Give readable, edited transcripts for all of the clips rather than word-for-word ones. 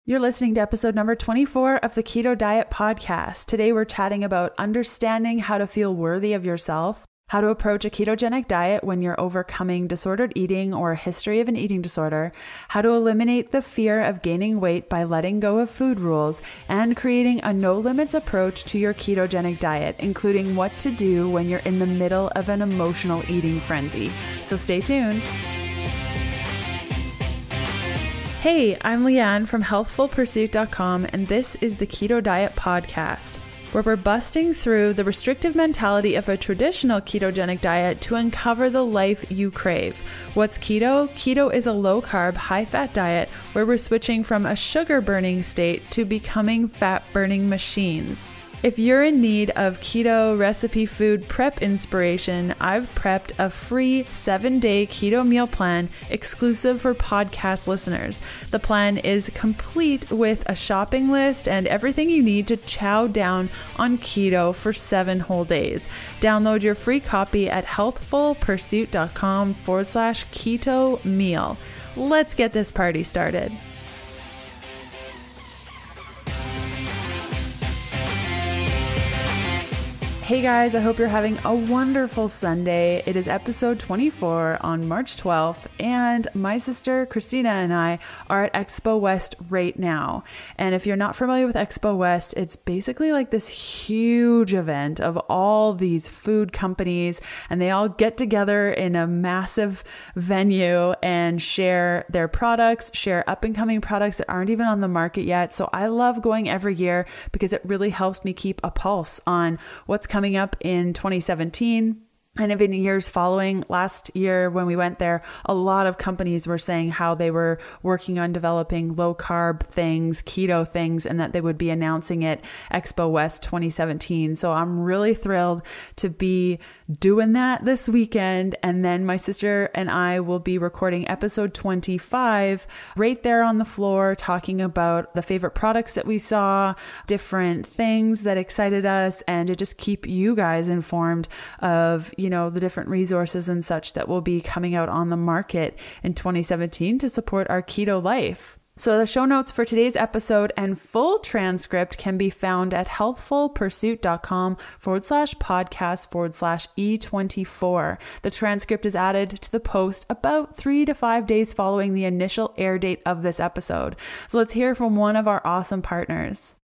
You're listening to episode number 24 of the Keto Diet Podcast. Today we're chatting about understanding how to feel worthy of yourself, how to approach a ketogenic diet when you're overcoming disordered eating or a history of an eating disorder, how to eliminate the fear of gaining weight by letting go of food rules, and creating a no-limits approach to your ketogenic diet, including what to do when you're in the middle of an emotional eating frenzy. So stay tuned. Hey, I'm Leanne from healthfulpursuit.com, and this is the Keto Diet Podcast, where we're busting through the restrictive mentality of a traditional ketogenic diet to uncover the life you crave. What's keto? Keto is a low-carb, high-fat diet where we're switching from a sugar-burning state to becoming fat-burning machines. If you're in need of keto recipe food prep inspiration, I've prepped a free 7-day keto meal plan exclusive for podcast listeners. The plan is complete with a shopping list and everything you need to chow down on keto for 7 whole days. Download your free copy at healthfulpursuit.com/keto meal. Let's get this party started. Hey guys, I hope you're having a wonderful Sunday. It is episode 24 on March 12th, and my sister Christina and I are at Expo West right now. And if you're not familiar with Expo West, it's basically like this huge event of all these food companies, and they all get together in a massive venue and share their products, share up and coming products that aren't even on the market yet. So I love going every year because it really helps me keep a pulse on what's coming up in 2017. And even years following. Last year when we went there, a lot of companies were saying how they were working on developing low carb things, keto things, and that they would be announcing it Expo West 2017. So I'm really thrilled to be doing that this weekend. And then my sister and I will be recording episode 25 right there on the floor, talking about the favorite products that we saw, different things that excited us, and to just keep you guys informed of, the different resources and such that will be coming out on the market in 2017 to support our keto life. So the show notes for today's episode and full transcript can be found at healthfulpursuit.com/podcast/E24. The transcript is added to the post about 3 to 5 days following the initial air date of this episode. So let's hear from one of our awesome partners.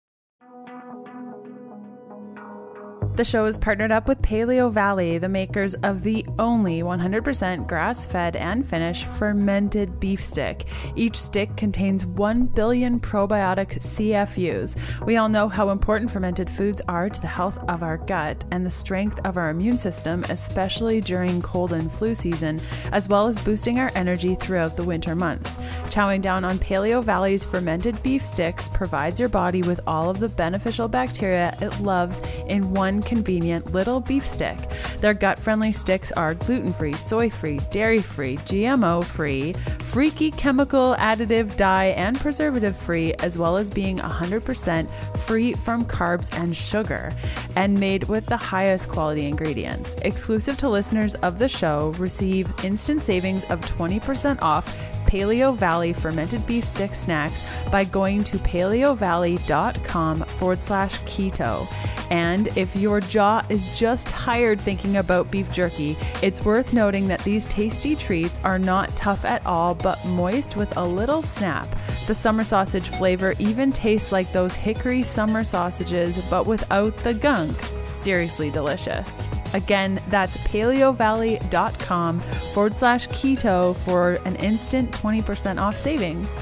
The show is partnered up with Paleo Valley, the makers of the only 100% grass-fed and finished fermented beef stick. Each stick contains 1 billion probiotic CFUs. We all know how important fermented foods are to the health of our gut and the strength of our immune system, especially during cold and flu season, as well as boosting our energy throughout the winter months. Chowing down on Paleo Valley's fermented beef sticks provides your body with all of the beneficial bacteria it loves in one convenient little beef stick. Their gut-friendly sticks are gluten-free, soy-free, dairy-free, GMO-free, freaky chemical additive, dye, and preservative-free, as well as being 100% free from carbs and sugar, and made with the highest quality ingredients. Exclusive to listeners of the show, receive instant savings of 20% off Paleo Valley fermented beef stick snacks by going to paleovalley.com/keto. And if your jaw is just tired thinking about beef jerky, it's worth noting that these tasty treats are not tough at all, but moist with a little snap. The summer sausage flavor even tastes like those hickory summer sausages, but without the gunk. Seriously delicious. Again, that's paleovalley.com/keto for an instant 20% off savings.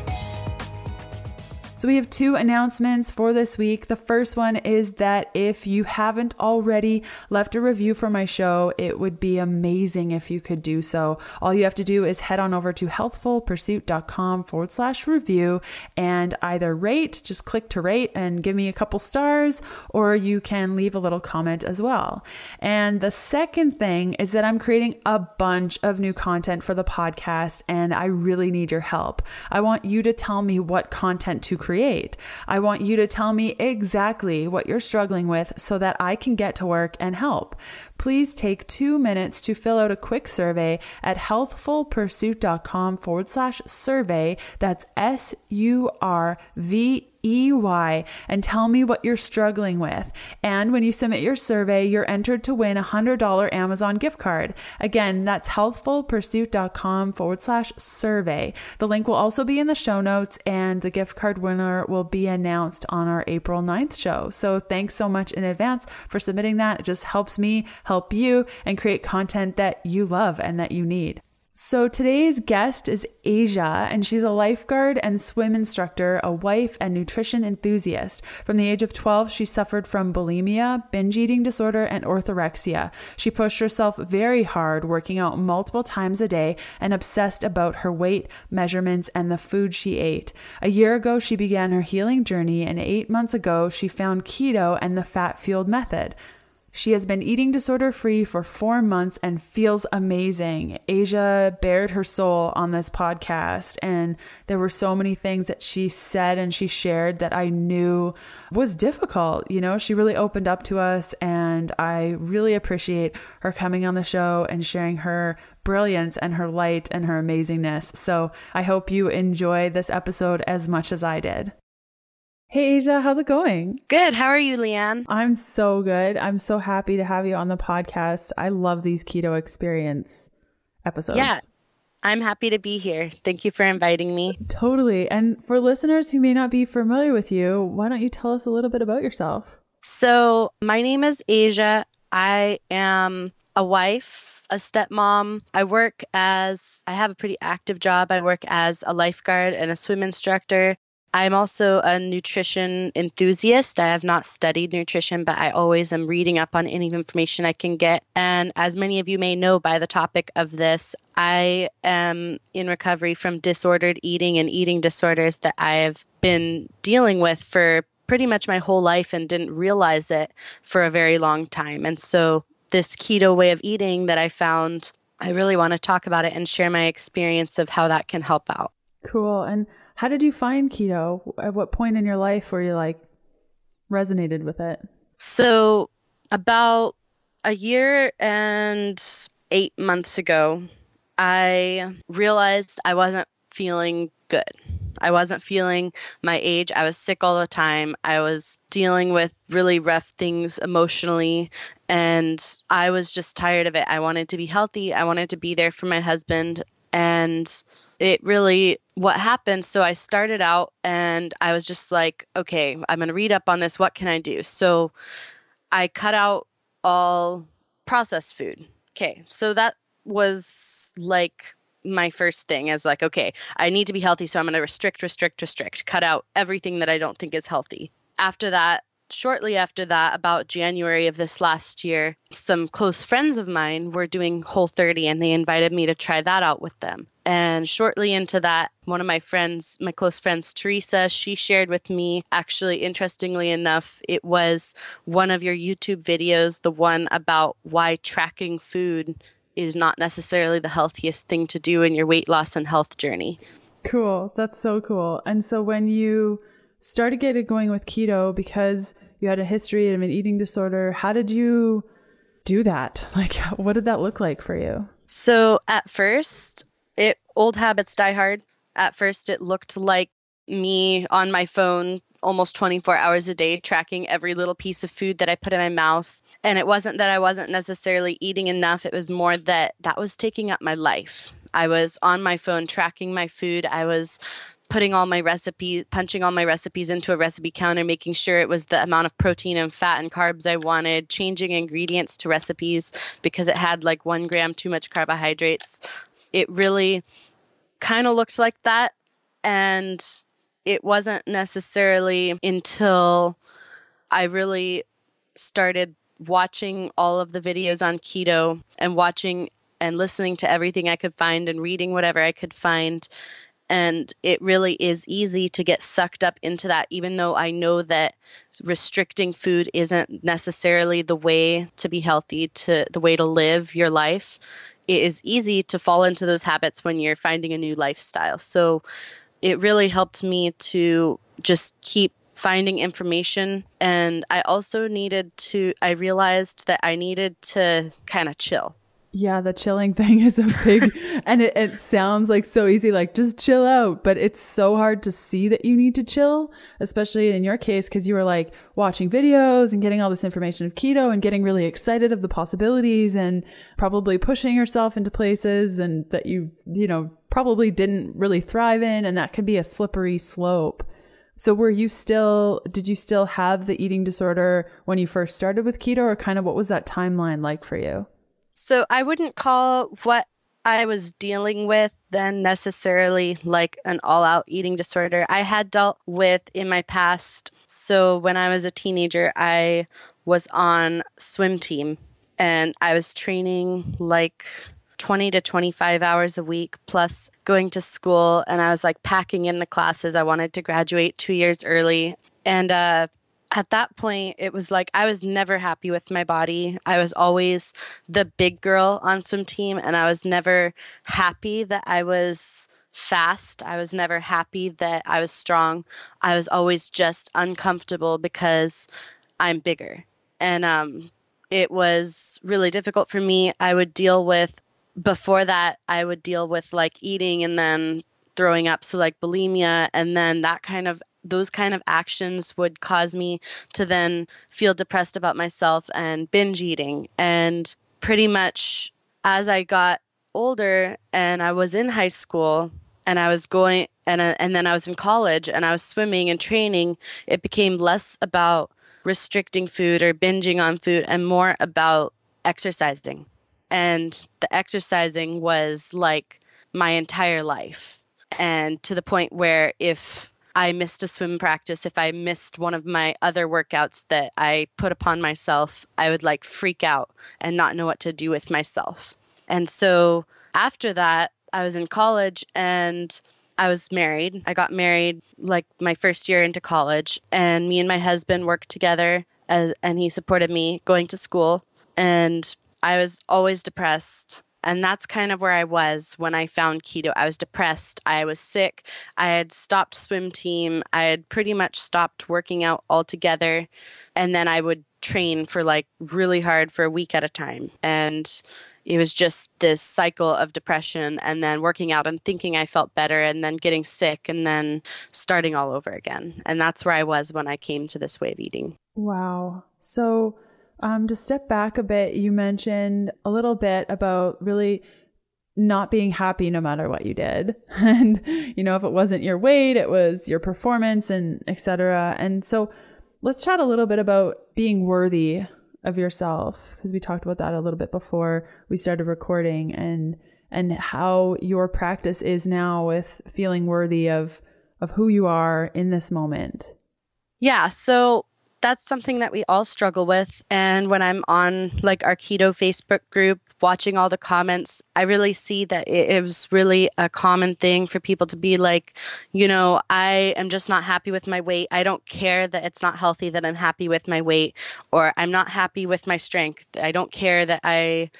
So we have 2 announcements for this week. The first one is that if you haven't already left a review for my show, it would be amazing if you could do so. All you have to do is head on over to healthfulpursuit.com/review and either rate, just click to rate and give me a couple stars, or you can leave a little comment as well. And the second thing is that I'm creating a bunch of new content for the podcast, and I really need your help. I want you to tell me what content to create create. I want you to tell me exactly what you're struggling with so that I can get to work and help. Please take 2 minutes to fill out a quick survey at healthfulpursuit.com/survey. That's SURVEY, and tell me what you're struggling with. And when you submit your survey, you're entered to win a $100 Amazon gift card. Again, that's healthfulpursuit.com/survey. The link will also be in the show notes, and the gift card winner will be announced on our April 9th show. So thanks so much in advance for submitting that. It just helps me help you and create content that you love and that you need. So today's guest is Asia, and she's a lifeguard and swim instructor, a wife and nutrition enthusiast. From the age of 12, she suffered from bulimia, binge eating disorder, and orthorexia. She pushed herself very hard, working out multiple times a day, and obsessed about her weight, measurements, and the food she ate. A year ago, she began her healing journey, and 8 months ago, she found keto and the fat-fueled method. She has been eating disorder free for 4 months and feels amazing. Asia bared her soul on this podcast, and there were so many things that she said and she shared that I knew was difficult. You know, she really opened up to us, and I really appreciate her coming on the show and sharing her brilliance and her light and her amazingness. So I hope you enjoy this episode as much as I did. Hey, Asia, how's it going? Good. How are you, Leanne? I'm so good. I'm so happy to have you on the podcast. I love these keto experience episodes. Yeah, I'm happy to be here. Thank you for inviting me. Totally. And for listeners who may not be familiar with you, why don't you tell us a little bit about yourself? So my name is Asia. I am a wife, a stepmom. I have a pretty active job. I work as a lifeguard and a swim instructor. I'm also a nutrition enthusiast. I have not studied nutrition, but I always am reading up on any information I can get. And as many of you may know by the topic of this, I am in recovery from disordered eating and eating disorders that I have been dealing with for pretty much my whole life and didn't realize it for a very long time. And so this keto way of eating that I found, I really want to talk about it and share my experience of how that can help out. Cool. And how did you find keto? At what point in your life were you resonated with it? So about a year and 8 months ago, I realized I wasn't feeling good. I wasn't feeling my age. I was sick all the time. I was dealing with really rough things emotionally, and I was just tired of it. I wanted to be healthy. I wanted to be there for my husband, and what happened, so I started out and I was just like, okay, I'm going to read up on this. What can I do? So I cut out all processed food. Okay, so that was my first thing is okay, I need to be healthy, so I'm going to restrict, cut out everything that I don't think is healthy. Shortly after that, about January of this last year, some close friends of mine were doing Whole30, and they invited me to try that out with them. And shortly into that, one of my close friends, Teresa, she shared with me, actually, interestingly enough, it was one of your YouTube videos, the one about why tracking food is not necessarily the healthiest thing to do in your weight loss and health journey. Cool. That's so cool. And so when you started getting going with keto because you had a history of an eating disorder, how did you do that? What did that look like for you? So at first, old habits die hard. At first, it looked like me on my phone almost 24 hours a day, tracking every little piece of food that I put in my mouth. And it wasn't that I wasn't necessarily eating enough. It was more that was taking up my life. I was on my phone tracking my food. I was punching all my recipes into a recipe counter, making sure it was the amount of protein and fat and carbs I wanted, changing ingredients to recipes because it had 1 gram too much carbohydrates. It really kind of looked like that. And it wasn't necessarily until I really started watching all of the videos on keto and watching and listening to everything I could find and reading whatever I could find. And it really is easy to get sucked up into that, even though I know that restricting food isn't necessarily the way to be healthy, the way to live your life. It is easy to fall into those habits when you're finding a new lifestyle. So it really helped me to just keep finding information. And I realized that I needed to kind of chill. Yeah, the chilling thing is a big, and it sounds like so easy, like just chill out, but it's so hard to see that you need to chill, especially in your case, because you were like watching videos and getting all this information of keto and getting really excited of the possibilities and probably pushing yourself into places and that you probably didn't really thrive in. And that can be a slippery slope. So did you still have the eating disorder when you first started with keto, or kind of what was that timeline like for you? So I wouldn't call what I was dealing with then necessarily like an all-out eating disorder. I had dealt with in my past. So when I was a teenager, I was on swim team and I was training like 20 to 25 hours a week plus going to school, and I was like packing in the classes. I wanted to graduate 2 years early. And at that point, it was like I was never happy with my body. I was always the big girl on swim team, and I was never happy that I was fast. I was never happy that I was strong. I was always just uncomfortable because I'm bigger. And it was really difficult for me. Before that, I would deal with like eating and then throwing up. So like bulimia, and then those kind of actions would cause me to then feel depressed about myself and binge eating. And pretty much as I got older and I was in high school and I was going and then I was in college and I was swimming and training, it became less about restricting food or binging on food and more about exercising. And the exercising was like my entire life. And to the point where if I missed a swim practice, if I missed one of my other workouts that I put upon myself, I would like freak out and not know what to do with myself. And so after that, I was in college and I was married. I got married like my first year into college, and me and my husband worked together and he supported me going to school. And I was always depressed. And that's kind of where I was when I found keto. I was depressed. I was sick. I had stopped swim team. I had pretty much stopped working out altogether. And then I would train for like really hard for a week at a time. And it was just this cycle of depression and then working out and thinking I felt better and then getting sick and then starting all over again. And that's where I was when I came to this way of eating. Wow. So to step back a bit, you mentioned a little bit about really not being happy no matter what you did. And, if it wasn't your weight, it was your performance and et cetera. And so let's chat a little bit about being worthy of yourself, because we talked about that a little bit before we started recording, and how your practice is now with feeling worthy of who you are in this moment. Yeah. So that's something that we all struggle with. And when I'm on like our keto Facebook group, watching all the comments, I really see that it was really a common thing for people to be like, I am just not happy with my weight. I don't care that it's not healthy that I'm happy with my weight, or I'm not happy with my strength. I don't care that I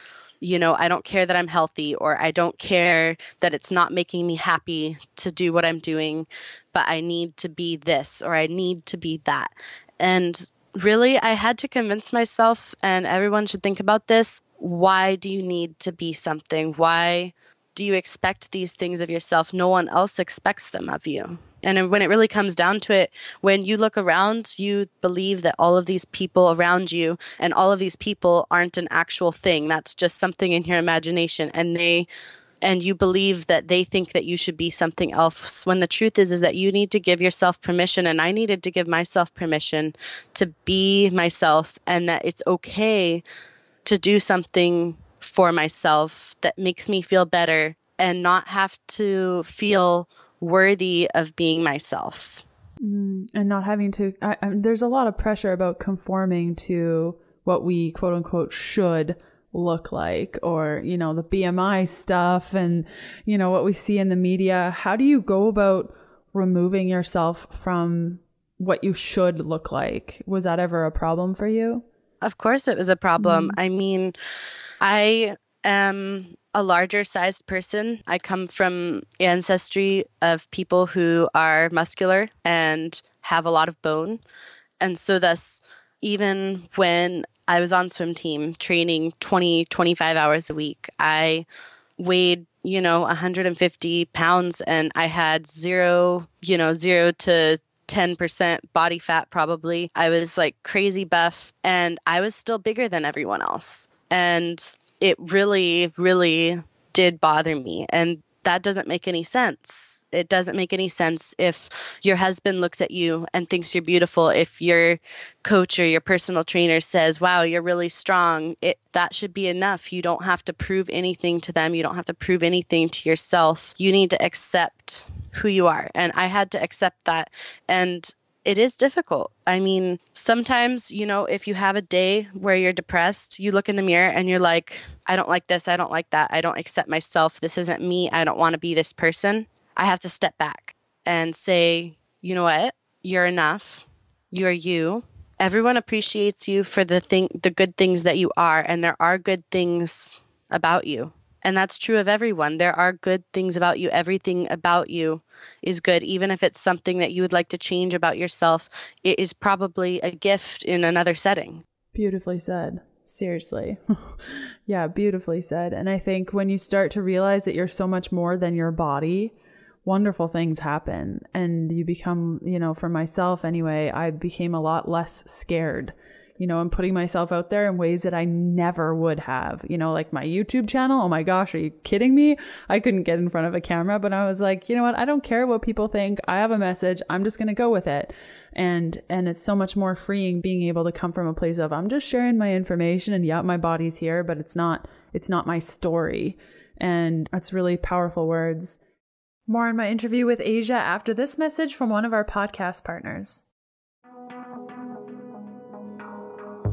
don't care that I'm healthy, or I don't care that it's not making me happy to do what I'm doing, but I need to be this or I need to be that. And really, I had to convince myself, and everyone should think about this, why do you need to be something? Why do you expect these things of yourself? No one else expects them of you. And when it really comes down to it, when you look around, you believe that all of these people around you and all of these people aren't an actual thing. That's just something in your imagination. And you believe that they think that you should be something else, when the truth is that you need to give yourself permission. And I needed to give myself permission to be myself, and that it's okay to do something for myself that makes me feel better and not have to feel worthy of being myself. And not having to, there's a lot of pressure about conforming to what we quote unquote should look like, or, the BMI stuff and, what we see in the media. How do you go about removing yourself from what you should look like? Was that ever a problem for you? Of course it was a problem. I mean, I am a larger sized person. I come from ancestry of people who are muscular, and have a lot of bone. And so thus, even when I was on swim team training 20, 25 hours a week, I weighed, 150 pounds and I had zero to 10% body fat probably. I was like crazy buff and I was still bigger than everyone else. And it really, really did bother me. And that doesn't make any sense. It doesn't make any sense if your husband looks at you and thinks you're beautiful. If your coach or your personal trainer says, wow, you're really strong, that should be enough. You don't have to prove anything to them. You don't have to prove anything to yourself. You need to accept who you are. And I had to accept that. And it is difficult. I mean, sometimes, if you have a day where you're depressed, you look in the mirror and you're like, I don't like this. I don't like that. I don't accept myself. This isn't me. I don't want to be this person. I have to step back and say, you know what? You're enough. You're you. Everyone appreciates you for the good things that you are. And there are good things about you. And that's true of everyone. There are good things about you. Everything about you is good. Even if it's something that you would like to change about yourself, it is probably a gift in another setting. Beautifully said. Seriously. Yeah, beautifully said. And I think when you start to realize that you're so much more than your body, wonderful things happen. And you become, for myself anyway, I became a lot less scared. And putting myself out there in ways that I never would have, like my YouTube channel. Oh my gosh, are you kidding me? I couldn't get in front of a camera, but I was like, you know what? I don't care what people think. I have a message. I'm just going to go with it. And it's so much more freeing being able to come from a place of, I'm just sharing my information and yeah, my body's here, but it's not my story. And that's really powerful words. More on my interview with Asia after this message from one of our podcast partners.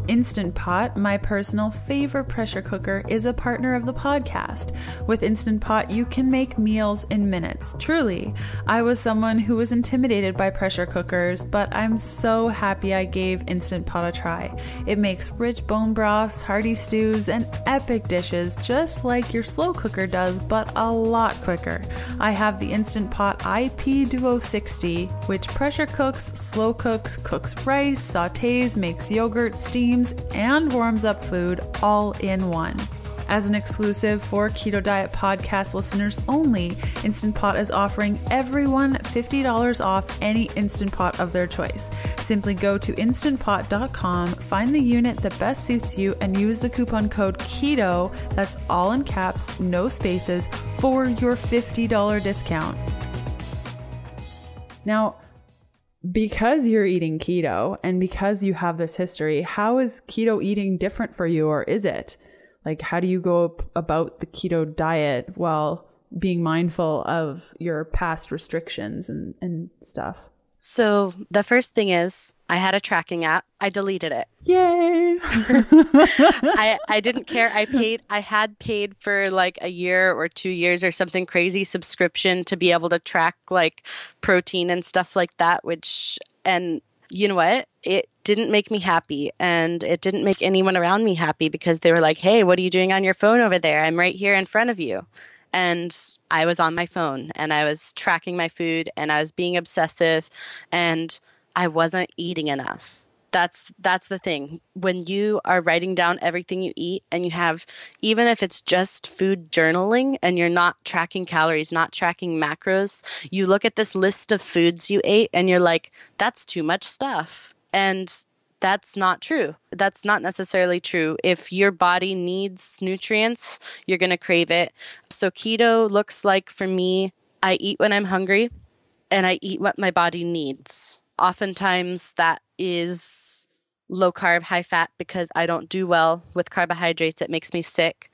Instant Pot, my personal favorite pressure cooker, is a partner of the podcast. With Instant Pot, you can make meals in minutes. Truly, I was someone who was intimidated by pressure cookers, but I'm so happy I gave Instant Pot a try. It makes rich bone broths, hearty stews, and epic dishes just like your slow cooker does, but a lot quicker. I have the Instant Pot IP Duo 60, which pressure cooks, slow cooks, cooks rice, sautés, makes yogurt, steams, and warms up food all in one. As an exclusive for Keto Diet Podcast listeners only, Instant Pot is offering everyone $50 off any Instant Pot of their choice. Simply go to instantpot.com, find the unit that best suits you, and use the coupon code KETO, that's all in caps, no spaces, for your $50 discount. Now, because you're eating keto and because you have this history, how is keto eating different for you, or is it? Like, how do you go about the keto diet while being mindful of your past restrictions and stuff? So the first thing is I had a tracking app. I deleted it. Yay! I didn't care. I had paid for like a year or 2 years or something crazy subscription to be able to track like protein and stuff like that, and you know what? It didn't make me happy, and it didn't make anyone around me happy because they were like, hey, what are you doing on your phone over there? I'm right here in front of you. And I was on my phone and I was tracking my food and I was being obsessive and I wasn't eating enough. That's the thing. When you are writing down everything you eat and you have, even if it's just food journaling and you're not tracking calories, not tracking macros, you look at this list of foods you ate and you're like, that's too much stuff. And that's not true. That's not necessarily true. If your body needs nutrients, you're going to crave it. So keto looks like, for me, I eat when I'm hungry and I eat what my body needs. Oftentimes that is low carb, high fat, because I don't do well with carbohydrates. It makes me sick.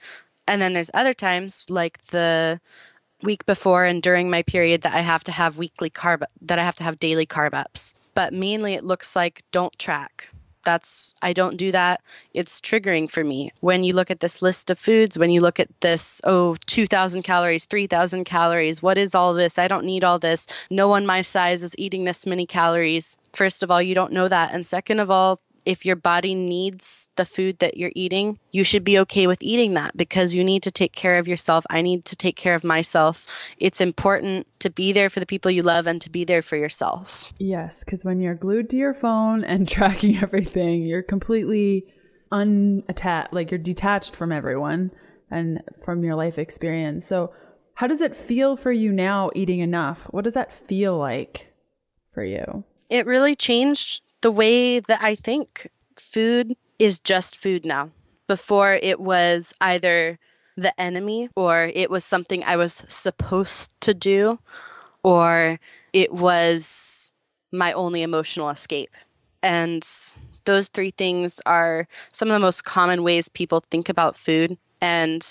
And then there's other times like the week before and during my period that I have to have daily carb ups. But mainly it looks like don't track. I don't do that. It's triggering for me. When you look at this list of foods, when you look at this, 2,000 calories, 3,000 calories, what is all this? I don't need all this. No one my size is eating this many calories. First of all, you don't know that. And second of all, if your body needs the food that you're eating, you should be okay with eating that because you need to take care of yourself. I need to take care of myself. It's important to be there for the people you love and to be there for yourself. Yes, because when you're glued to your phone and tracking everything, you're completely unattached, like you're detached from everyone and from your life experience. So how does it feel for you now eating enough? What does that feel like for you? It really changed the way that I think. Food is just food now. Before it was either the enemy or it was something I was supposed to do or it was my only emotional escape. And those three things are some of the most common ways people think about food. And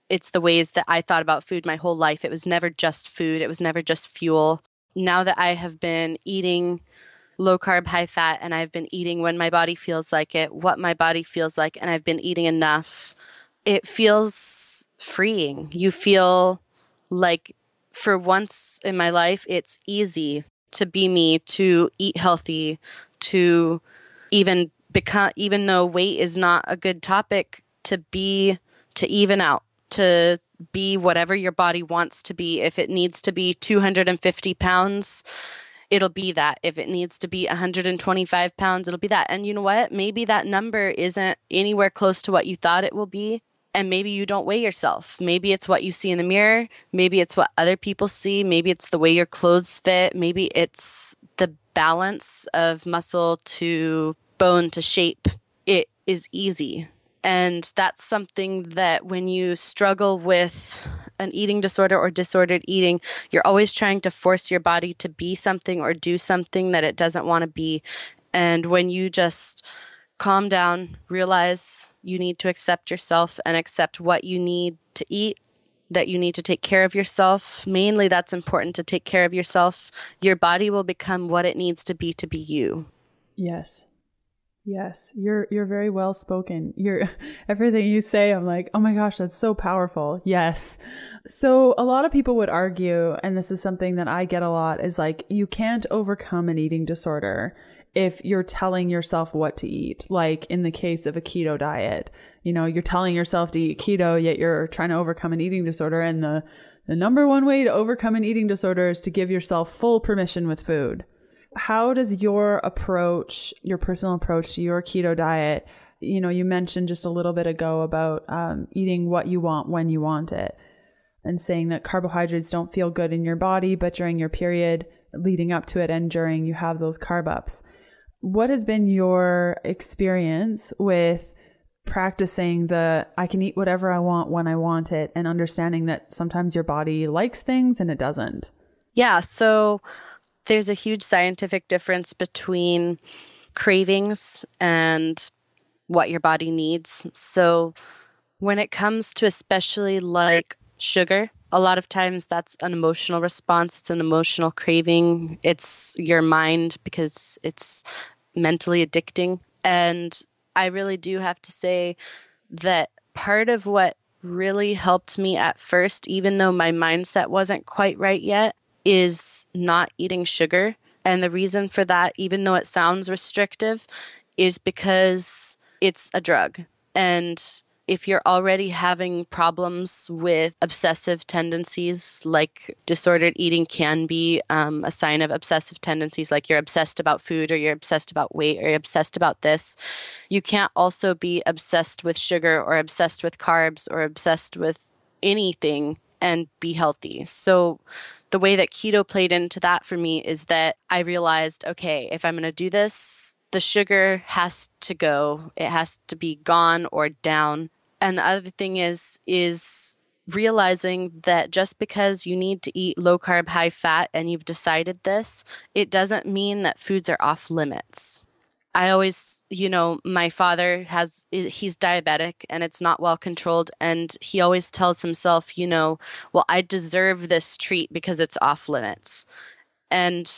it's the ways that I thought about food my whole life. It was never just food. It was never just fuel. Now that I have been eating low carb, high fat, and I've been eating when my body feels like it, what my body feels like, and I've been eating enough, it feels freeing. You feel like for once in my life, it's easy to be me, to eat healthy, to even though weight is not a good topic, to even out, to be whatever your body wants to be. If it needs to be 250 pounds, it'll be that. If it needs to be 125 pounds, it'll be that. And you know what? Maybe that number isn't anywhere close to what you thought it will be. And maybe you don't weigh yourself. Maybe it's what you see in the mirror. Maybe it's what other people see. Maybe it's the way your clothes fit. Maybe it's the balance of muscle to bone to shape. It is easy. And that's something that when you struggle with an eating disorder or disordered eating, you're always trying to force your body to be something or do something that it doesn't want to be. And when you just calm down, realize you need to accept yourself and accept what you need to eat, that you need to take care of yourself. Mainly, that's important to take care of yourself. Your body will become what it needs to be you. Yes. Yes, you're very well spoken. Everything you say, I'm like, oh my gosh, that's so powerful. Yes. So a lot of people would argue, and this is something that I get a lot, is like, you can't overcome an eating disorder if you're telling yourself what to eat. Like in the case of a keto diet, you're telling yourself to eat keto, yet you're trying to overcome an eating disorder. And the number one way to overcome an eating disorder is to give yourself full permission with food. How does your personal approach to your keto diet, you mentioned just a little bit ago about eating what you want when you want it and saying that carbohydrates don't feel good in your body, but during your period leading up to it and during you have those carb ups. What has been your experience with practicing I can eat whatever I want when I want it and understanding that sometimes your body likes things and it doesn't? Yeah, so there's a huge scientific difference between cravings and what your body needs. So when it comes to especially like sugar, a lot of times that's an emotional response. It's an emotional craving. It's your mind because it's mentally addicting. And I really do have to say that part of what really helped me at first, even though my mindset wasn't quite right yet, is not eating sugar. And the reason for that, even though it sounds restrictive, is because it's a drug. And if you're already having problems with obsessive tendencies, like disordered eating can be a sign of obsessive tendencies, like you're obsessed about food or you're obsessed about weight or you're obsessed about this, you can't also be obsessed with sugar or obsessed with carbs or obsessed with anything and be healthy. So the way that keto played into that for me is that I realized, okay, if I'm going to do this, the sugar has to go. It has to be gone or down. And the other thing is realizing that just because you need to eat low carb, high fat, and you've decided this, it doesn't mean that foods are off limits. I always, my father he's diabetic and it's not well controlled. And he always tells himself, well, I deserve this treat because it's off limits. And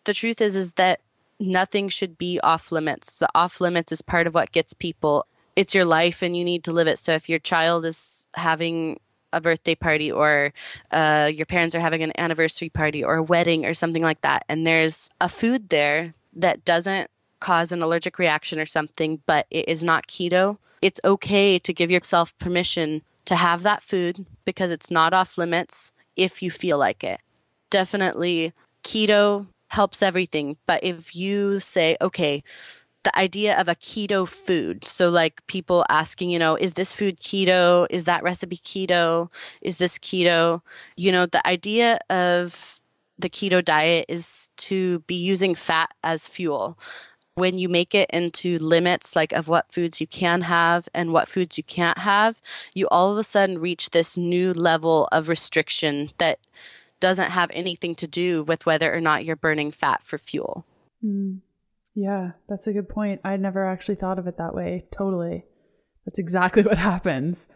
the truth is that nothing should be off limits. The off limits is part of what gets people. It's your life and you need to live it. So if your child is having a birthday party or your parents are having an anniversary party or a wedding or something like that, and there's a food there that doesn't cause an allergic reaction or something, but it is not keto, it's okay to give yourself permission to have that food because it's not off limits if you feel like it. Definitely keto helps everything. But if you say, okay, the idea of a keto food, so like people asking, is this food keto? Is that recipe keto? Is this keto? The idea of the keto diet is to be using fat as fuel. When you make it into limits, like of what foods you can have and what foods you can't have, you all of a sudden reach this new level of restriction that doesn't have anything to do with whether or not you're burning fat for fuel. Yeah, that's a good point. I'd never actually thought of it that way. Totally. That's exactly what happens.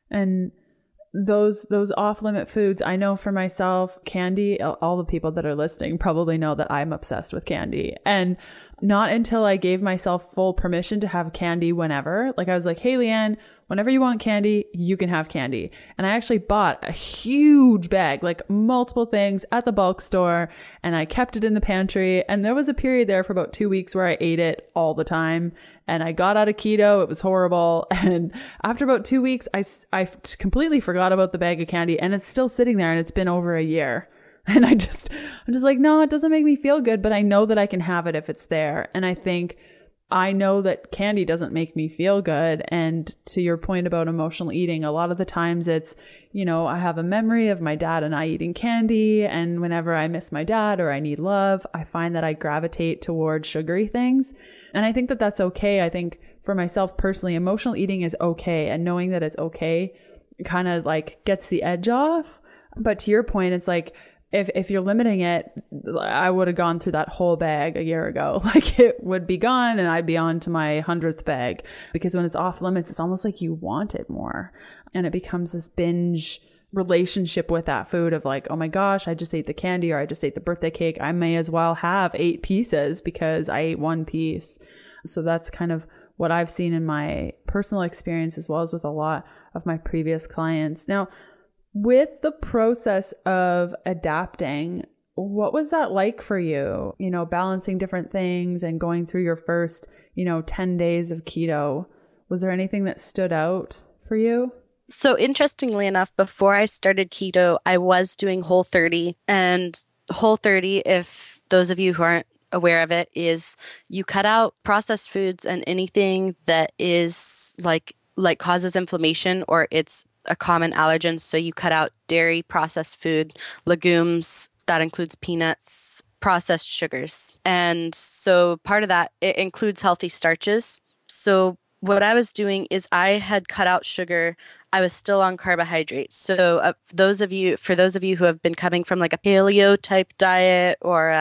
And those off-limit foods, I know for myself, candy, all the people that are listening probably know that I'm obsessed with candy. And not until I gave myself full permission to have candy whenever, like I was like, hey, Leanne, whenever you want candy, you can have candy. And I actually bought a huge bag, like multiple things at the bulk store, and I kept it in the pantry. And there was a period there for about 2 weeks where I ate it all the time. And I got out of keto. It was horrible. And after about 2 weeks, I completely forgot about the bag of candy, and it's still sitting there, and it's been over a year. And I'm just like, no, it doesn't make me feel good, but I know that I can have it if it's there. And I think I know that candy doesn't make me feel good. And to your point about emotional eating, a lot of the times it's, I have a memory of my dad and I eating candy. And whenever I miss my dad or I need love, I find that I gravitate towards sugary things. And I think that that's okay. I think for myself personally, emotional eating is okay. And knowing that it's okay kind of like gets the edge off. But to your point, it's like, if you're limiting it, I would have gone through that whole bag a year ago. Like it would be gone and I'd be on to my 100th bag, because when it's off limits, it's almost like you want it more. And it becomes this binge relationship with that food of like, oh my gosh, I just ate the candy or I just ate the birthday cake. I may as well have 8 pieces because I ate 1 piece. So that's kind of what I've seen in my personal experience, as well as with a lot of my previous clients. Now, with the process of adapting, what was that like for you? Balancing different things and going through your first, 10 days of keto. Was there anything that stood out for you? So interestingly enough, before I started keto, I was doing Whole30. And Whole30, if those of you who aren't aware of it, is you cut out processed foods and anything that is like causes inflammation or it's a common allergen. So you cut out dairy, processed food, legumes, that includes peanuts, processed sugars. And so part of that, it includes healthy starches. So what I was doing is I had cut out sugar. I was still on carbohydrates. So for those of you who have been coming from like a paleo type diet or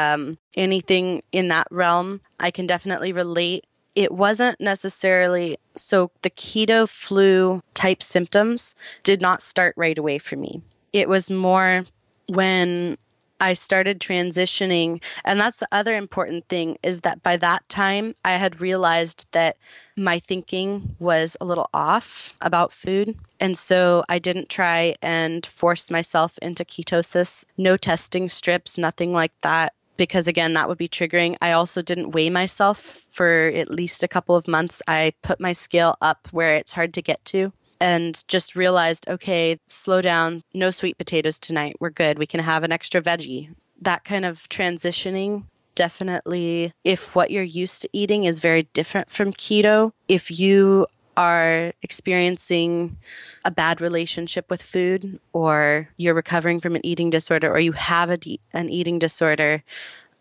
anything in that realm, I can definitely relate. It wasn't necessarily, so the keto flu type symptoms did not start right away for me. It was more when I started transitioning. And that's the other important thing, is that by that time, I had realized that my thinking was a little off about food. And so I didn't try and force myself into ketosis. No testing strips, nothing like that. Because again, that would be triggering. I also didn't weigh myself for at least a couple of months. I put my scale up where it's hard to get to and just realized, okay, slow down. No sweet potatoes tonight. We're good. We can have an extra veggie. That kind of transitioning, definitely, if what you're used to eating is very different from keto, if you are experiencing a bad relationship with food, or you're recovering from an eating disorder, or you have an eating disorder,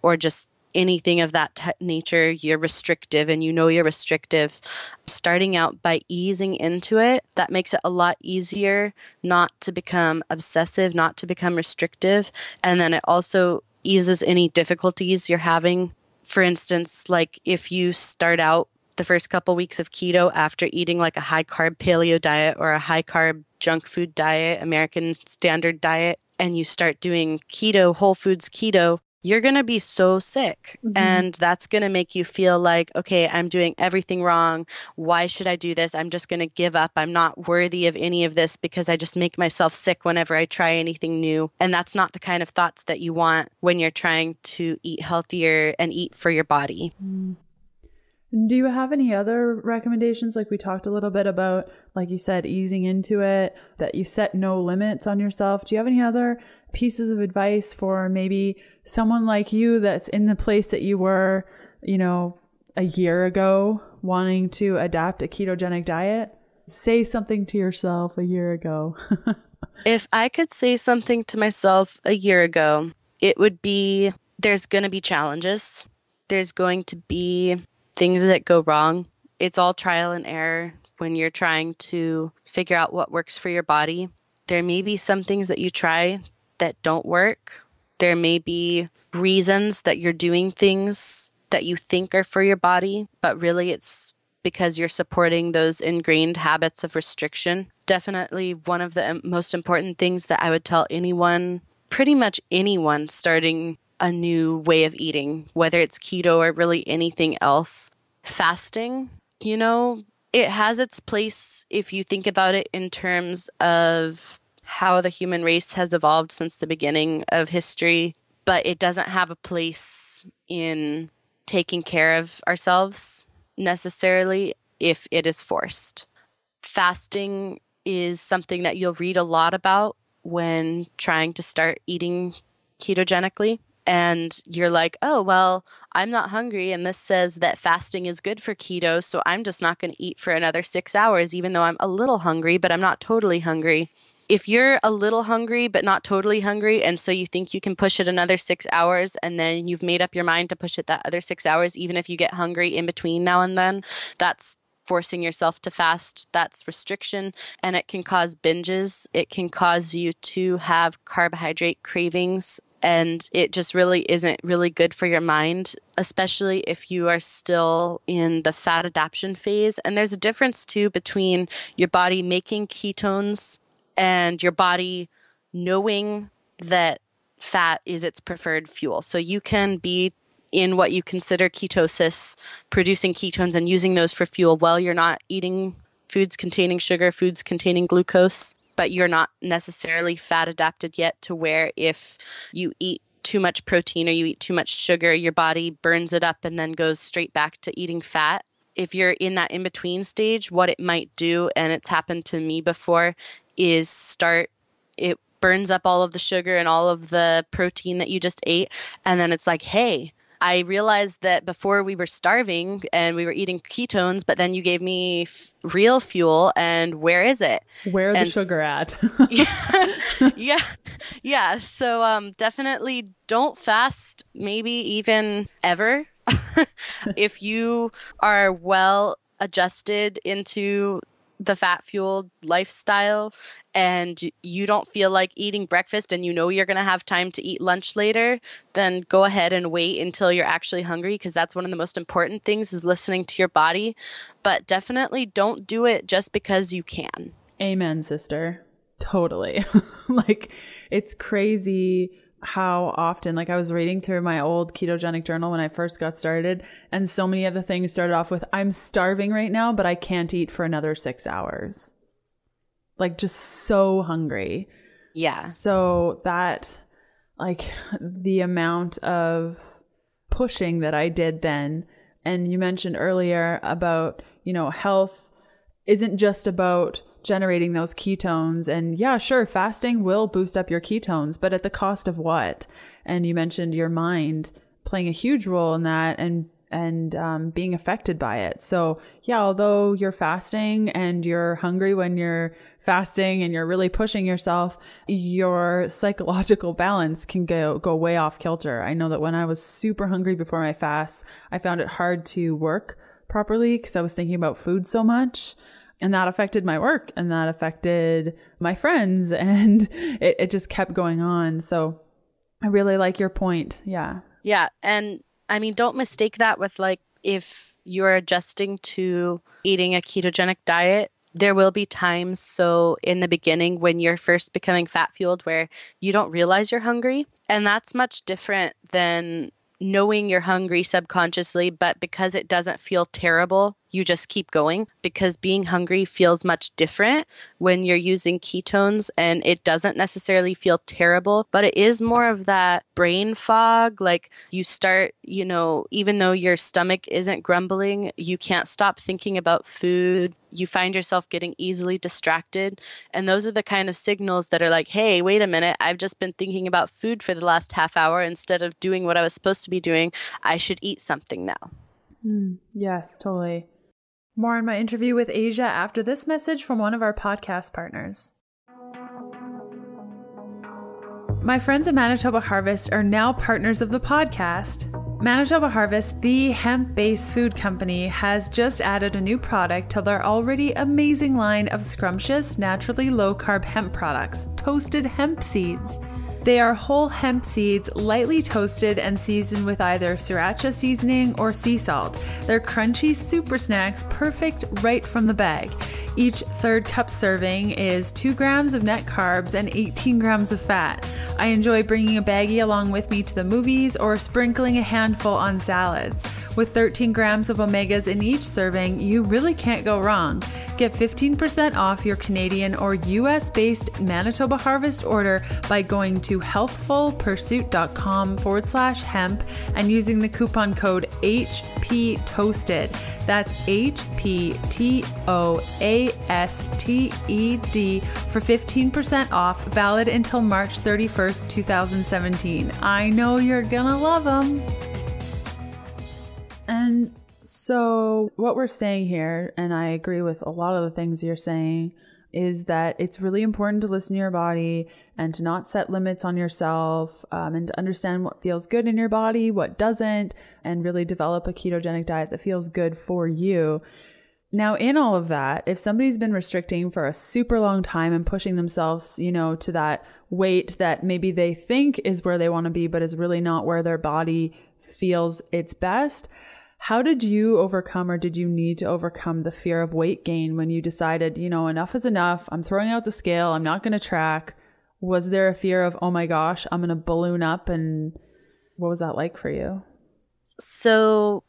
or just anything of that nature, you're restrictive and you're restrictive, starting out by easing into it, that makes it a lot easier not to become obsessive, not to become restrictive. And then it also eases any difficulties you're having. For instance, like if you start out the first couple weeks of keto after eating like a high carb paleo diet or a high carb junk food diet, American standard diet, and you start doing keto, whole foods keto, you're going to be so sick. Mm-hmm. And that's going to make you feel like, okay, I'm doing everything wrong. Why should I do this? I'm just going to give up. I'm not worthy of any of this because I just make myself sick whenever I try anything new. And that's not the kind of thoughts that you want when you're trying to eat healthier and eat for your body. Do you have any other recommendations? Like we talked a little bit about, like you said, easing into it, that you set no limits on yourself. Do you have any other pieces of advice for maybe someone like you that's in the place that you were, a year ago, wanting to adapt a ketogenic diet? Say something to yourself a year ago. If I could say something to myself a year ago, it would be there's going to be challenges. There's going to be things that go wrong. It's all trial and error when you're trying to figure out what works for your body. There may be some things that you try that don't work. There may be reasons that you're doing things that you think are for your body, but really it's because you're supporting those ingrained habits of restriction. Definitely one of the most important things that I would tell anyone, pretty much anyone starting a new way of eating, whether it's keto or really anything else, fasting, it has its place if you think about it in terms of how the human race has evolved since the beginning of history, but it doesn't have a place in taking care of ourselves necessarily if it is forced. Fasting is something that you'll read a lot about when trying to start eating ketogenically. And you're like, oh, well, I'm not hungry. And this says that fasting is good for keto. So I'm just not going to eat for another 6 hours, even though I'm a little hungry, but I'm not totally hungry. If you're a little hungry, but not totally hungry, and so you think you can push it another 6 hours, and then you've made up your mind to push it that other 6 hours, even if you get hungry in between now and then, that's forcing yourself to fast. That's restriction, and it can cause binges. It can cause you to have carbohydrate cravings, and it just really isn't really good for your mind, especially if you are still in the fat adaptation phase. And there's a difference, too, between your body making ketones and your body knowing that fat is its preferred fuel. So you can be in what you consider ketosis, producing ketones and using those for fuel while you're not eating foods containing sugar, foods containing glucose, but you're not necessarily fat adapted yet to where if you eat too much protein or you eat too much sugar, your body burns it up and then goes straight back to eating fat. If you're in that in-between stage, what it might do, and it's happened to me before, is it burns up all of the sugar and all of the protein that you just ate. And then it's like, hey, I realized that before we were starving and we were eating ketones, but then you gave me real fuel, and where is it? Where's the sugar at? Yeah. So definitely don't fast, maybe even ever. If you are well adjusted into the fat-fueled lifestyle and you don't feel like eating breakfast and you're going to have time to eat lunch later, then go ahead and wait until you're actually hungry, because that's one of the most important things, is listening to your body. But definitely don't do it just because you can. Amen, sister. Totally. Like, it's crazy how often, like I was reading through my old ketogenic journal when I first got started, and so many of the things started off with, I'm starving right now, but I can't eat for another 6 hours. Like, just so hungry. Yeah. So that, like, the amount of pushing that I did then, and you mentioned earlier about, health isn't just about generating those ketones. And yeah, sure, fasting will boost up your ketones, but at the cost of what? And you mentioned your mind playing a huge role in that, and being affected by it. So yeah, although you're fasting and you're hungry when you're fasting and you're really pushing yourself, your psychological balance can go way off kilter. I know that when I was super hungry before my fast, I found it hard to work properly because I was thinking about food so much. And that affected my work, and that affected my friends, and it just kept going on. So I really like your point. Yeah. Yeah. And I mean, don't mistake that with, like, if you're adjusting to eating a ketogenic diet, there will be times, so in the beginning when you're first becoming fat fueled, where you don't realize you're hungry. And that's much different than knowing you're hungry subconsciously, but because it doesn't feel terrible, you just keep going, because being hungry feels much different when you're using ketones, and it doesn't necessarily feel terrible, but it is more of that brain fog. Like you start, even though your stomach isn't grumbling, you can't stop thinking about food. You find yourself getting easily distracted. And those are the kind of signals that are like, hey, wait a minute, I've just been thinking about food for the last half hour instead of doing what I was supposed to be doing. I should eat something now. Yes, totally. More in my interview with Asia after this message from one of our podcast partners. My friends at Manitoba Harvest are now partners of the podcast. Manitoba Harvest, the hemp-based food company, has just added a new product to their already amazing line of scrumptious, naturally low-carb hemp products, toasted hemp seeds. They are whole hemp seeds, lightly toasted and seasoned with either sriracha seasoning or sea salt. They're crunchy super snacks, perfect right from the bag. Each third cup serving is 2 grams of net carbs and 18 grams of fat. I enjoy bringing a baggie along with me to the movies or sprinkling a handful on salads. With 13 grams of omegas in each serving, you really can't go wrong. Get 15% off your Canadian or US-based Manitoba Harvest order by going to healthfulpursuit.com/hemp and using the coupon code HPToasted. That's HPTOASTED for 15% off, valid until March 31st, 2017. I know you're gonna love them. And so what we're saying here, and I agree with a lot of the things you're saying, is that it's really important to listen to your body and to not set limits on yourself, and to understand what feels good in your body, what doesn't, and really develop a ketogenic diet that feels good for you. Now, in all of that, if somebody's been restricting for a super long time and pushing themselves, to that weight that maybe they think is where they want to be, but is really not where their body feels its best, how did you overcome, or did you need to overcome, the fear of weight gain when you decided, enough is enough, I'm throwing out the scale, I'm not going to track? Was there a fear of, oh my gosh, I'm going to balloon up? And what was that like for you? So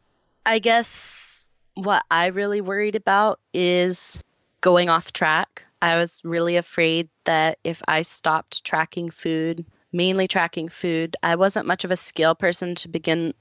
I guess what I really worried about is going off track. I was really afraid that if I stopped tracking food, mainly tracking food, I wasn't much of a scale person to begin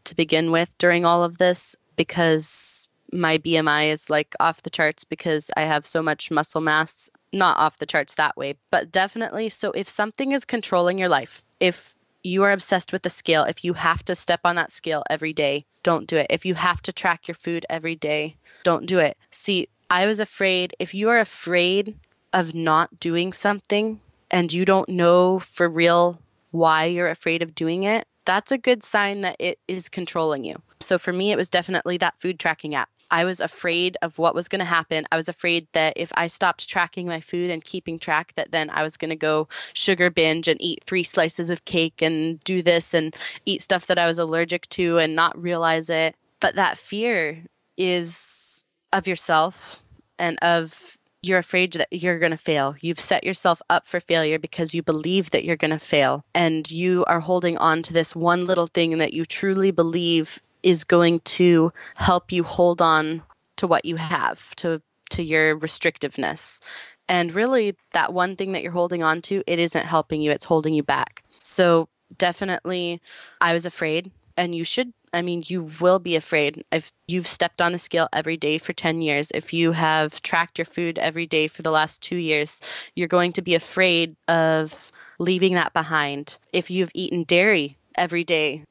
with during all of this, because my BMI is like off the charts because I have so much muscle mass. Not off the charts that way, but definitely. So if something is controlling your life, if you are obsessed with the scale, if you have to step on that scale every day, don't do it. If you have to track your food every day, don't do it. See, I was afraid. If you are afraid of not doing something and you don't know for real why you're afraid of doing it, that's a good sign that it is controlling you. So for me, it was definitely that food tracking app. I was afraid of what was going to happen. I was afraid that if I stopped tracking my food and keeping track, that then I was going to go sugar binge and eat 3 slices of cake and do this and eat stuff that I was allergic to and not realize it. But that fear is of yourself and of you're afraid that you're going to fail. You've set yourself up for failure because you believe that you're going to fail. And you are holding on to this one little thing that you truly believe is going to help you hold on to what you have, to your restrictiveness. And really, that one thing that you're holding on to, it isn't helping you. It's holding you back. So definitely, I was afraid. And you will be afraid. If you've stepped on the scale every day for 10 years, if you have tracked your food every day for the last 2 years, you're going to be afraid of leaving that behind. If you've eaten dairy every day,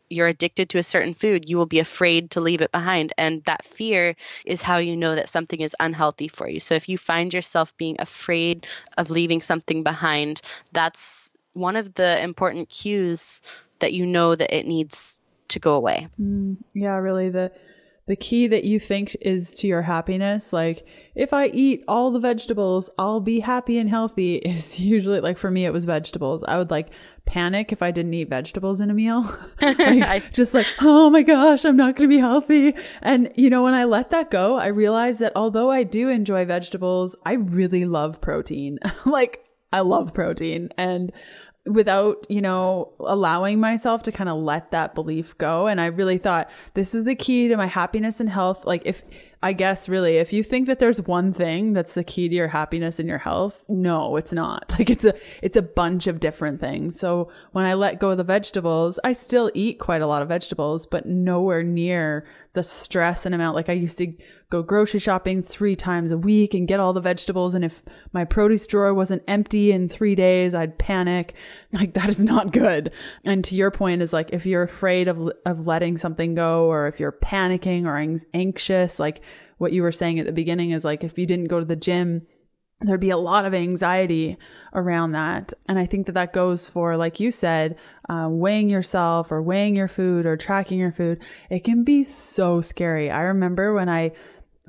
you're addicted to a certain food, you will be afraid to leave it behind. And that fear is how you know that something is unhealthy for you. So if you find yourself being afraid of leaving something behind, that's one of the important cues that you know that it needs to go away. Yeah, really the key that you think is to your happiness, like if I eat all the vegetables, I'll be happy and healthy, is usually, like for me, it was vegetables. I would panic if I didn't eat vegetables in a meal. Just oh my gosh, I'm not going to be healthy. And when I let that go, I realized that although I do enjoy vegetables, I really love protein. I love protein. And without, allowing myself to kind of let that belief go. And I really thought this is the key to my happiness and health. Like if you think that there's one thing that's the key to your happiness and your health, no, it's not. Like it's a bunch of different things. So when I let go of the vegetables, I still eat quite a lot of vegetables, but nowhere near the stress and amount. Like I used to go grocery shopping 3 times a week and get all the vegetables. And if my produce drawer wasn't empty in 3 days, I'd panic. Like that is not good. And to your point is like, if you're afraid of letting something go, or if you're panicking or anxious, like what you were saying at the beginning is like, if you didn't go to the gym, there'd be a lot of anxiety around that. And I think that goes for, like you said, weighing yourself or weighing your food or tracking your food. It can be so scary. I remember when I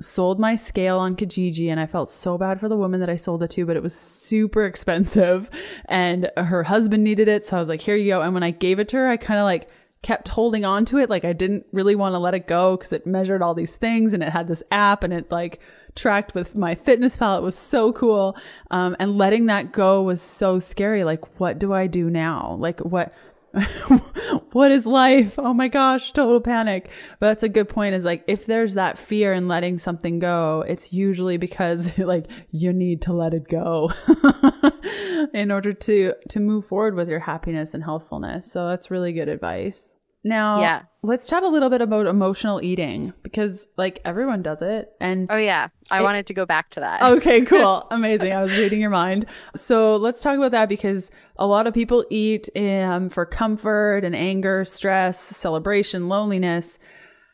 sold my scale on Kijiji, and I felt so bad for the woman that I sold it to, but it was super expensive and her husband needed it. So I was like, here you go. And when I gave it to her, I kind of like kept holding on to it. Like I didn't really want to let it go because it measured all these things and it had this app and it like tracked with my fitness pal. It was so cool. And letting that go was so scary. Like, what do I do now? Like what is life? Oh my gosh, total panic. But that's a good point, is like, if there's that fear in letting something go, it's usually because like you need to let it go in order to move forward with your happiness and healthfulness. So that's really good advice. Now, let's chat a little bit about emotional eating, because like everyone does it. And I wanted to go back to that. Okay, cool. Amazing. I was reading your mind. So let's talk about that, because a lot of people eat for comfort and anger, stress, celebration, loneliness.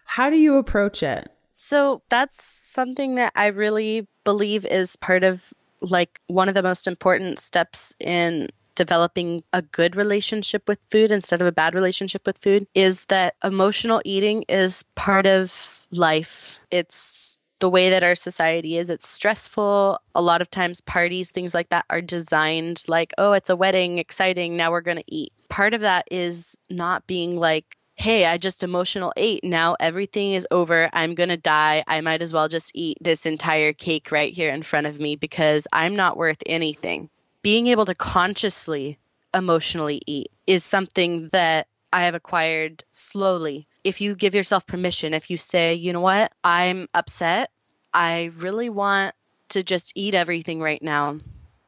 How do you approach it? So that's something that I really believe is part of like one of the most important steps in developing a good relationship with food instead of a bad relationship with food, is that emotional eating is part of life. It's the way that our society is. It's stressful. A lot of times parties, things like that are designed like, oh, it's a wedding, exciting, now we're going to eat. Part of that is not being like, hey, I just emotional ate, now everything is over, I'm going to die, I might as well just eat this entire cake right here in front of me because I'm not worth anything. Being able to consciously emotionally eat is something that I have acquired slowly. If you give yourself permission, if you say, you know what, I'm upset, I really want to just eat everything right now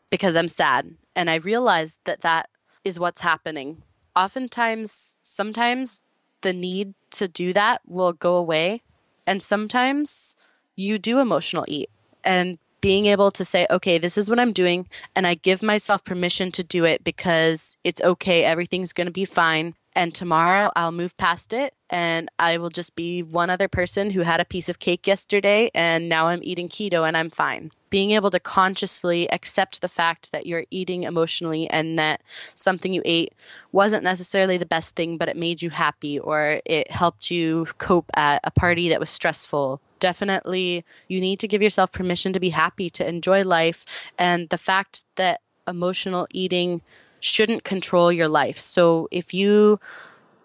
because I'm sad. And I realize that that is what's happening. Sometimes the need to do that will go away. And sometimes you do emotional eat. And being able to say, okay, this is what I'm doing, and I give myself permission to do it because it's okay, everything's going to be fine, and tomorrow I'll move past it, and I will just be one other person who had a piece of cake yesterday, and now I'm eating keto, and I'm fine. Being able to consciously accept the fact that you're eating emotionally and that something you ate wasn't necessarily the best thing, but it made you happy, or it helped you cope at a party that was stressful. Definitely, you need to give yourself permission to be happy, to enjoy life, and the fact that emotional eating shouldn't control your life. So if you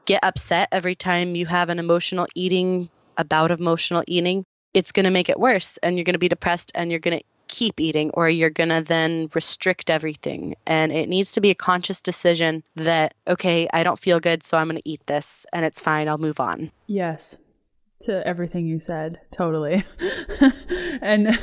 get upset every time you have an emotional eating, a bout of emotional eating, it's going to make it worse, and you're going to be depressed, and you're going to keep eating, or you're going to then restrict everything. And it needs to be a conscious decision that, okay, I don't feel good, so I'm going to eat this, and it's fine, I'll move on. Yes. To everything you said. Totally. And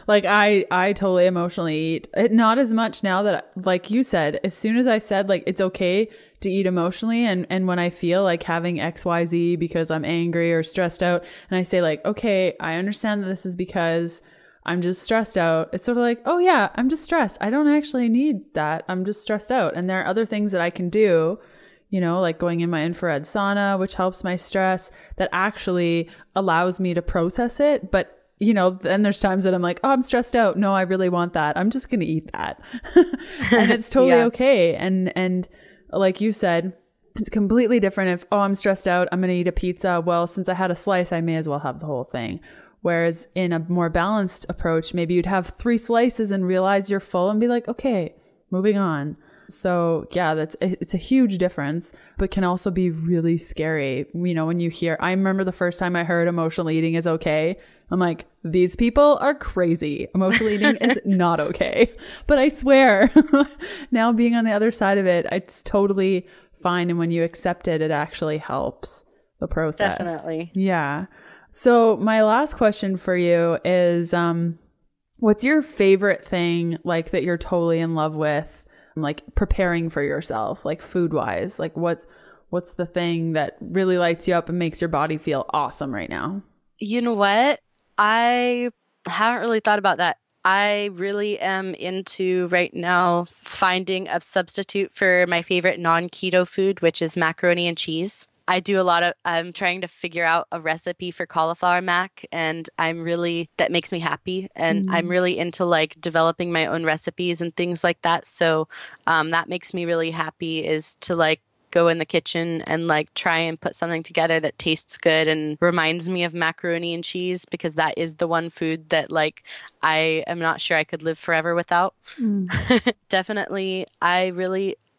like I totally emotionally eat. Not as much now that, like you said, as soon as I said like it's okay to eat emotionally, and when I feel like having XYZ because I'm angry or stressed out, and I say like, okay, I understand that this is because I'm just stressed out. It's sort of like, oh yeah, I'm just stressed. I don't actually need that. I'm just stressed out. And there are other things that I can do, like going in my infrared sauna, which helps my stress, that actually allows me to process it. But, then there's times that I'm like, oh, I'm stressed out. No, I really want that. I'm just going to eat that. And it's totally okay. And like you said, it's completely different if, oh, I'm stressed out, I'm going to eat a pizza. Well, since I had a slice, I may as well have the whole thing. Whereas in a more balanced approach, maybe you'd have 3 slices and realize you're full and be like, okay, moving on. So yeah, it's a huge difference, but can also be really scary. You know, when you hear, I remember the first time I heard emotional eating is okay. I'm like, these people are crazy. Emotional eating is not okay. But I swear, now being on the other side of it, it's totally fine. And when you accept it, it actually helps the process. Definitely. Yeah. So my last question for you is, what's your favorite thing like that you're totally in love with, like preparing for yourself, like food wise? Like what's the thing that really lights you up and makes your body feel awesome right now? You know what? I haven't really thought about that. I really am into right now finding a substitute for my favorite non-keto food, which is macaroni and cheese. I'm trying to figure out a recipe for cauliflower mac, and that makes me happy. And I'm really into like developing my own recipes and things like that. So that makes me really happy, is to like go in the kitchen and like try and put something together that tastes good and reminds me of macaroni and cheese, because that is the one food that like I am not sure I could live forever without. Definitely,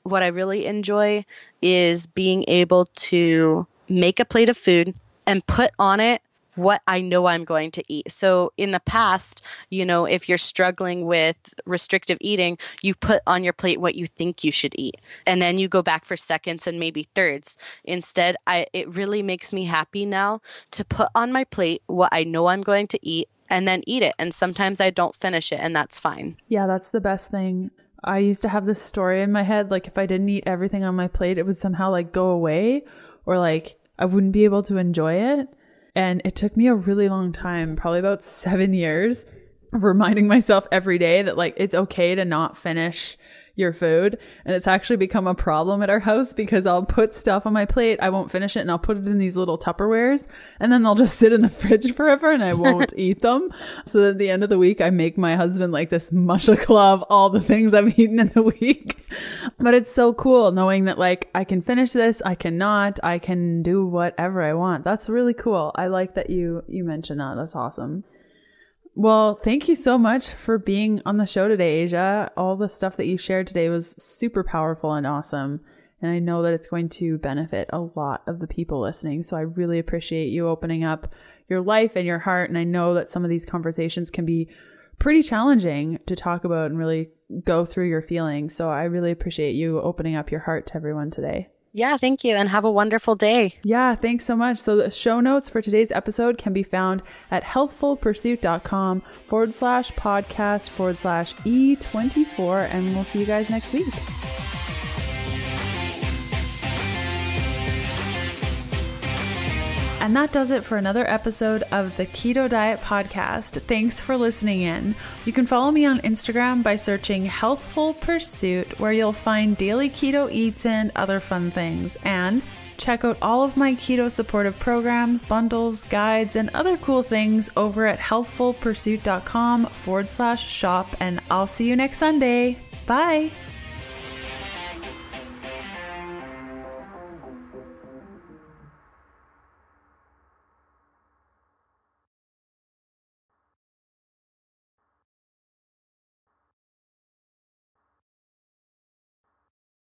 what I really enjoy is being able to make a plate of food and put on it what I know I'm going to eat. So in the past, you know, if you're struggling with restrictive eating, you put on your plate what you think you should eat. And then you go back for seconds and maybe thirds. Instead, it really makes me happy now to put on my plate what I know I'm going to eat and then eat it. And sometimes I don't finish it, and that's fine. Yeah, that's the best thing. I used to have this story in my head, like if I didn't eat everything on my plate, it would somehow like go away, or like I wouldn't be able to enjoy it. And it took me a really long time, probably about 7 years, of reminding myself every day that like it's okay to not finish your food. And it's actually become a problem at our house, because I'll put stuff on my plate, I won't finish it, and I'll put it in these little Tupperwares, and then they'll just sit in the fridge forever and I won't eat them. So at the end of the week, I make my husband like this mushakla of all the things I've eaten in the week. But it's so cool knowing that like I can finish this, I can do whatever I want. That's really cool. I like that you mentioned that. That's awesome. Well, thank you so much for being on the show today, Asia. All the stuff that you shared today was super powerful and awesome. And I know that it's going to benefit a lot of the people listening. So I really appreciate you opening up your life and your heart. And I know that some of these conversations can be pretty challenging to talk about and really go through your feelings. So I really appreciate you opening up your heart to everyone today. Yeah, thank you, and have a wonderful day. Yeah, thanks so much. So the show notes for today's episode can be found at healthfulpursuit.com/podcast/E24, and we'll see you guys next week. And that does it for another episode of the Keto Diet Podcast. Thanks for listening in. You can follow me on Instagram by searching Healthful Pursuit, where you'll find daily keto eats and other fun things. And check out all of my keto supportive programs, bundles, guides, and other cool things over at healthfulpursuit.com/shop. And I'll see you next Sunday. Bye.